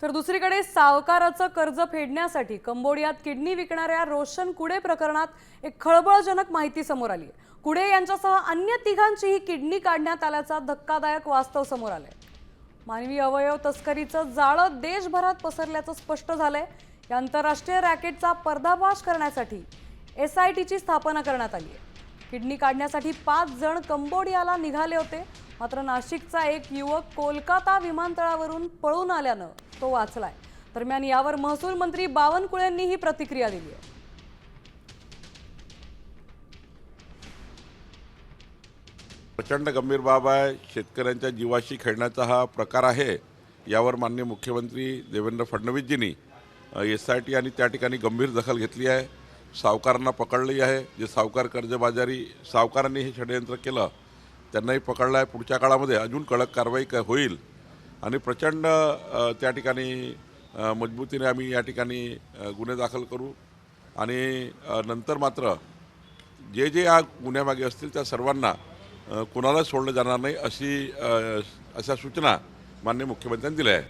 तर दुसरीकडे सावकाराचं कर्ज फेडण्यासाठी कंबोडियात किडनी विकणाऱ्या रोशन कुडे प्रकरणात एक खळबळजनक माहिती समोर आली आहे। कुडे यांच्यासह अन्य तिघांचीही किडनी काढण्यात आल्याचा धक्कादायक वास्तव समोर आलंय। मानवी अवयव तस्करीचं जाळं देशभरात पसरल्याचं स्पष्ट झालंय। या आंतरराष्ट्रीय रॅकेटचा पर्दाफाश करण्यासाठी SITची स्थापना करण्यात आली आहे। किडनी काढण्यासाठी 5 जण कंबोडियाला निघाले होते, मात्र नाशिकचा एक युवक कोलकाता विमानतळावरून पळून आल्यानं तो वाचलाय। दरम्यान यावर महसूल मंत्री बावनकुळेंनी ही प्रतिक्रिया दिली आहे। प्रचंड गंभीर बाब आहे। शेतकऱ्यांच्या जीवाशी खेळण्याचा हा प्रकार आहे। यावर माननीय मुख्यमंत्री देवेंद्र फडणवीसजींनी SIT आणि त्या ठिकाणी गंभीर दखल घेतली आहे। सावकारांना पकडली आहे। जे सावकार कर्जबाजारी सावकारांनी हे षडयंत्र केलं त्यांनाही पकडलं आहे। पुढच्या काळामध्ये अजून कडक कारवाई होईल आणि प्रचंड त्या ठिकाणी मजबूतीने आम्ही या ठिकाणी गुन्हे दाखल करू आणि नंतर मात्र जे जे या गुन्ह्यामागे असतील त्या सर्वांना कुणाला सोडलं जाणार नाही अशा सूचना माननीय मुख्यमंत्र्यांनी दिल्या आहेत।